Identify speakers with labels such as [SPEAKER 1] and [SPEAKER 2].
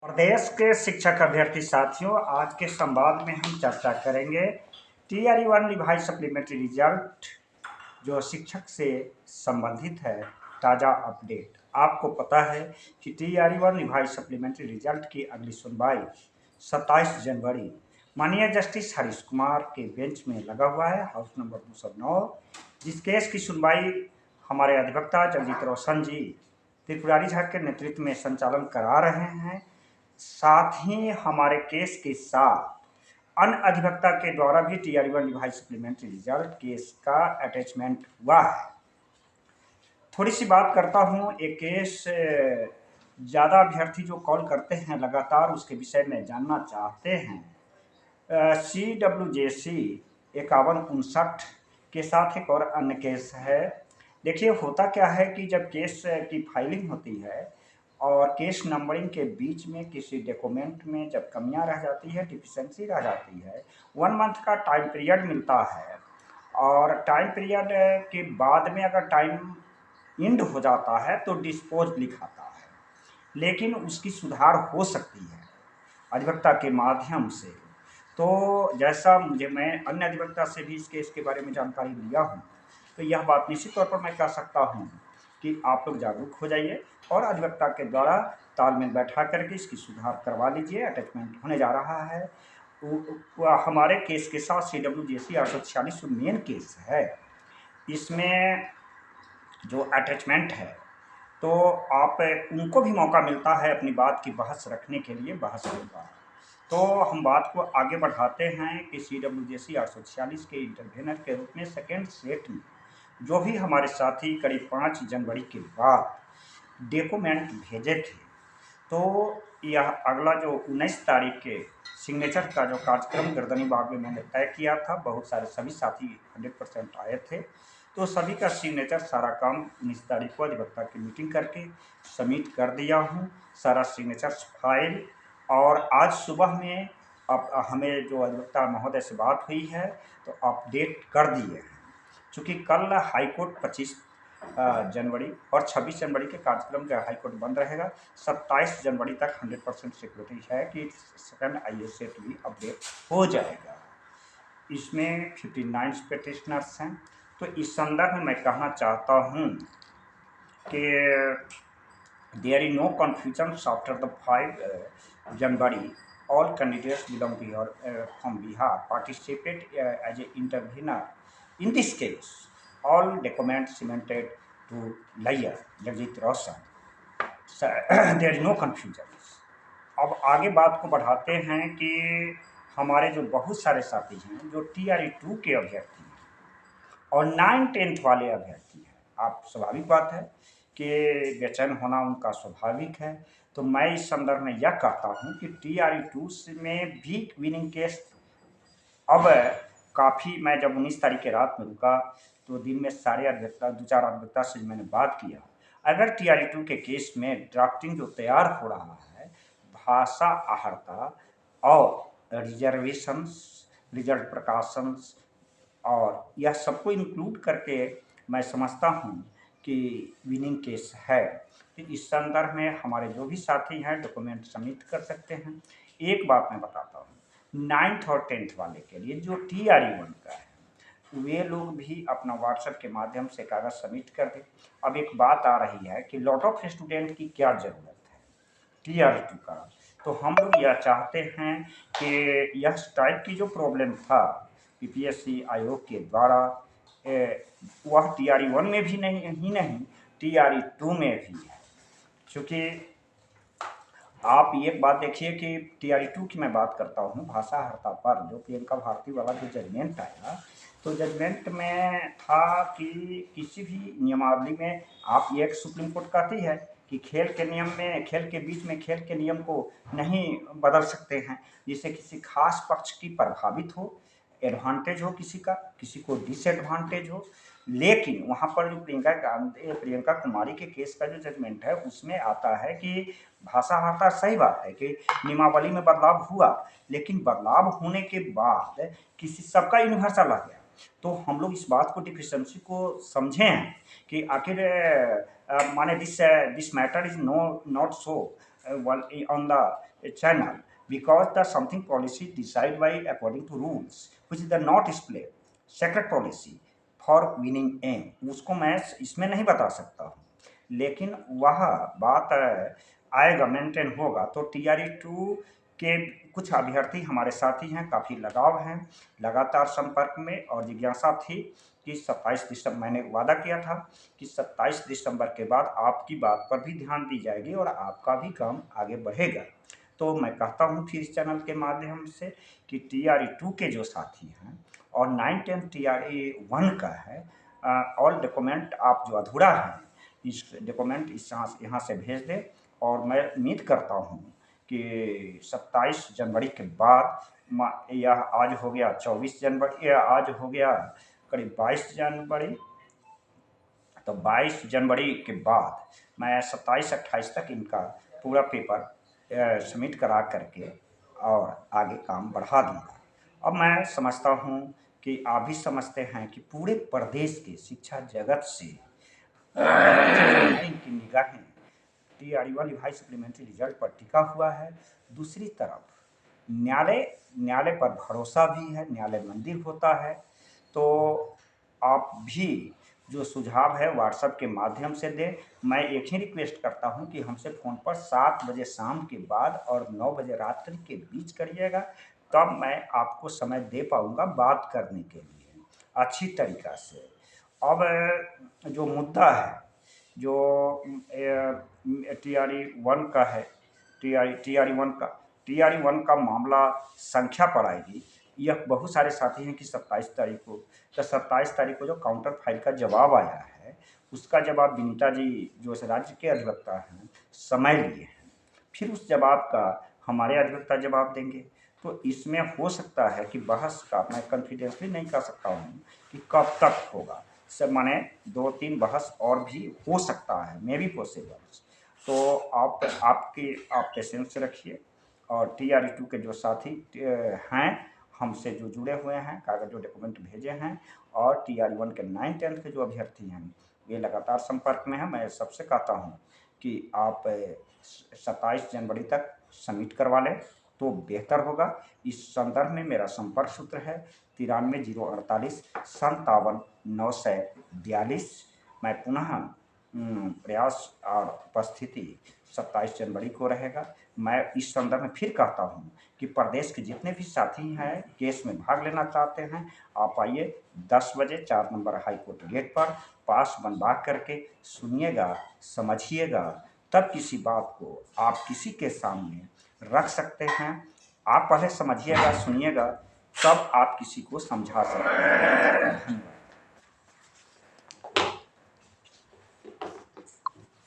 [SPEAKER 1] प्रदेश के शिक्षक अभ्यर्थी साथियों, आज के संवाद में हम चर्चा करेंगे TRE-1 रिवाइज सप्लीमेंट्री रिजल्ट जो शिक्षक से संबंधित है। ताज़ा अपडेट आपको पता है कि TRE-1 रिवाइज सप्लीमेंट्री रिजल्ट की अगली सुनवाई 27 जनवरी माननीय जस्टिस हरीश कुमार के बेंच में लगा हुआ है, हाउस नंबर 209। जिस केस की सुनवाई हमारे अधिवक्ता जगजीत रोशन जी त्रिपुरारी झा के नेतृत्व में संचालन करा रहे हैं। साथ ही हमारे केस के साथ अन्य अधिवक्ता के द्वारा भी TRE-1 revise supplementary result case का अटैचमेंट हुआ है। थोड़ी सी बात करता हूँ। एक केस ज़्यादा अभ्यर्थी जो कॉल करते हैं लगातार उसके विषय में जानना चाहते हैं। CWJC 5159 के साथ एक और अन्य केस है। देखिए, होता क्या है कि जब केस की फाइलिंग होती है और केस नंबरिंग के बीच में किसी डॉक्यूमेंट में जब कमियां रह जाती है, डिफिशेंसी रह जाती है, 1 मंथ का टाइम पीरियड मिलता है और टाइम पीरियड के बाद में अगर टाइम इंड हो जाता है तो डिस्पोज लिखाता है, लेकिन उसकी सुधार हो सकती है अधिवक्ता के माध्यम से। तो जैसा मैं अन्य अधिवक्ता से भी इस केस के बारे में जानकारी लिया हूँ, तो यह बात निश्चित तौर पर मैं कह सकता हूँ कि आप लोग जागरूक हो जाइए और अधिवक्ता के द्वारा तालमेल बैठा करके इसकी सुधार करवा लीजिए। अटैचमेंट होने जा रहा है। हमारे केस के साथ CWJC 846 मेन केस है। इसमें जो अटैचमेंट है तो आप उनको भी मौका मिलता है अपनी बात की बहस रखने के लिए, बहस होगा। तो हम बात को आगे बढ़ाते हैं कि CWJC 846 के इंटरवेनर के रूप में सेकेंड सेट में जो भी हमारे साथी करीब 5 जनवरी के बाद डॉक्यूमेंट भेजे थे, तो यह अगला जो 19 तारीख के सिग्नेचर का जो कार्यक्रम गर्दनी बाग में मैंने तय किया था, बहुत सारे सभी साथी 100% आए थे, तो सभी का सिग्नेचर सारा काम 19 तारीख को अधिवक्ता की मीटिंग करके सबमिट कर दिया हूँ, सारा सिग्नेचर फाइल। और आज सुबह में अब हमें जो अधिवक्ता महोदय से बात हुई है तो अपडेट कर दिए हैं। चूँकि कल हाईकोर्ट 25 जनवरी और 26 जनवरी के कार्यक्रम का हाईकोर्ट बंद रहेगा, 27 जनवरी तक 100% सिक्योरिटी है कि सेकंड IAS सेट भी अपडेट हो जाएगा। इसमें 59 पेटिशनर्स हैं। तो इस संदर्भ में मैं कहना चाहता हूँ कि there is no confusion after the 5 January all candidates belong from Bihar participate as an intervener in this case. All documents submitted to lawyer Jagjit Roshan. There is no confusion. अब आगे बात को बढ़ाते हैं कि हमारे जो बहुत सारे साथी हैं जो TRE-2 के अभ्यर्थी हैं और 9-10th वाले अभ्यर्थी हैं, आप स्वाभाविक बात है कि बेचैन होना उनका स्वाभाविक है। तो मैं इस संदर्भ में यह कहता हूं कि TRE-2 में भी विनिंग केस अब काफ़ी, मैं जब 19 तारीख की रात में रुका तो दिन में सारे अधिवक्ता 2-4 अधिवक्ता से मैंने बात किया। अगर TRE-2 के केस में ड्राफ्टिंग जो तैयार हो रहा है, भाषा अहर्ता और रिजर्वेशंस, रिजल्ट प्रकाशंस और यह सबको इंक्लूड करके मैं समझता हूँ कि विनिंग केस है। तो इस संदर्भ में हमारे जो भी साथी हैं डॉक्यूमेंट सबमिट कर सकते हैं। एक बात मैं बताता हूँ, 9th और 10th वाले के लिए जो TRE-1 का है, वे लोग भी अपना व्हाट्सएप के माध्यम से कागज़ सबमिट कर दें। अब एक बात आ रही है कि लॉट ऑफ स्टूडेंट की क्या ज़रूरत है TRE-2 का, तो हम लोग यह चाहते हैं कि यह टाइप की जो प्रॉब्लम था PPSC आयोग के द्वारा, वह TRE-1 में भी नहीं TRE-2 में भी है। क्योंकि आप एक बात देखिए कि TRE-2 की मैं बात करता हूँ, भाषा हर्ता पर जो प्रियंका भारती वाला जो जजमेंट आया, तो जजमेंट में था कि किसी भी नियमावली में आप एक सुप्रीम कोर्ट कहती है कि खेल के नियम में, खेल के बीच में खेल के नियम को नहीं बदल सकते हैं, जिससे किसी खास पक्ष की प्रभावित हो, एडवांटेज हो किसी का, किसी को डिसएडवांटेज हो। लेकिन वहाँ पर जो प्रियंका कुमारी के केस का जो जजमेंट है उसमें आता है कि भाषा हर्ता सही बात है कि नियमावली में बदलाव हुआ, लेकिन बदलाव होने के बाद किसी सबका यूनिवर्सल आ गया। तो हम लोग इस बात को डिफिशेंसी को समझे हैं कि आखिर माने this matter is not so on the channel because the something policy decided by according to rules which is the not display secret policy for winning aim उसको मैं इसमें नहीं बता सकता हूँ, लेकिन वह बात आएगा मेंटेन होगा। तो TRE-2 के कुछ अभ्यर्थी हमारे साथी हैं, काफ़ी लगाव हैं, लगातार संपर्क में, और जिज्ञासा थी कि 27 दिसंबर मैंने वादा किया था कि 27 दिसंबर के बाद आपकी बात पर भी ध्यान दी जाएगी और आपका भी काम आगे बढ़ेगा। तो मैं कहता हूँ फिर इस चैनल के माध्यम से कि TRE-2 के जो साथी हैं और 9-10 TRE-1 का है, ऑल डॉक्यूमेंट आप जो अधूरा है इस डॉक्यूमेंट इस यहाँ से भेज दें, और मैं उम्मीद करता हूँ कि 27 जनवरी के बाद यह आज हो गया 24 जनवरी, या आज हो गया करीब 22 जनवरी, तो 22 जनवरी के बाद मैं 27-28 तक इनका पूरा पेपर सबमिट करा करके और आगे काम बढ़ा दूंगा। अब मैं समझता हूँ कि आप भी समझते हैं कि पूरे प्रदेश के शिक्षा जगत से की निगाहें TRE-1 हाई सप्लीमेंट्री रिजल्ट पर टिका हुआ है। दूसरी तरफ न्यायालय पर भरोसा भी है, न्यायालय मंदिर होता है। तो आप भी जो सुझाव है व्हाट्सएप के माध्यम से दें। मैं एक ही रिक्वेस्ट करता हूं कि हमसे फ़ोन पर 7 बजे शाम के बाद और 9 बजे रात्रि के बीच करिएगा, तब मैं आपको समय दे पाऊंगा बात करने के लिए अच्छी तरीक़ा से। अब जो मुद्दा है जो TRE-1 का है, TRE-1 का मामला संख्या पर आएगी। यह बहुत सारे साथी हैं कि 27 तारीख को, तो 27 तारीख को जो काउंटर फाइल का जवाब आया है उसका जवाब विनीता जी जो इस राज्य के अधिवक्ता हैं समय लिए हैं, फिर उस जवाब का हमारे अधिवक्ता जवाब देंगे। तो इसमें हो सकता है कि बहस का मैं कॉन्फिडेंसली नहीं कह सकता हूँ कि कब तक होगा, सब माने 2-3 बहस और भी हो सकता है, मे बी पॉसिबल। तो आप पेशेंस रखिए, और TRE-2 के जो साथी हैं हमसे जो जुड़े हुए हैं, कागज जो डॉक्यूमेंट भेजे हैं, और TRE-1 के 9-10 के जो अभ्यर्थी हैं ये लगातार संपर्क में हैं। मैं सबसे कहता हूँ कि आप 27 जनवरी तक सबमिट करवा लें तो बेहतर होगा। इस संदर्भ में मेरा संपर्क सूत्र है 93 048 57 942। मैं पुनः प्रयास और उपस्थिति 27 जनवरी को रहेगा। मैं इस संदर्भ में फिर कहता हूँ कि प्रदेश के जितने भी साथी हैं केस में भाग लेना चाहते हैं, आप आइए 10 बजे 4 नंबर हाई कोर्ट गेट पर पास बनवा करके सुनिएगा, समझिएगा, तब किसी बात को आप किसी के सामने रख सकते हैं। आप पहले समझिएगा, सुनिएगा, तब आप किसी को समझा सकते हैं। धन्यवाद।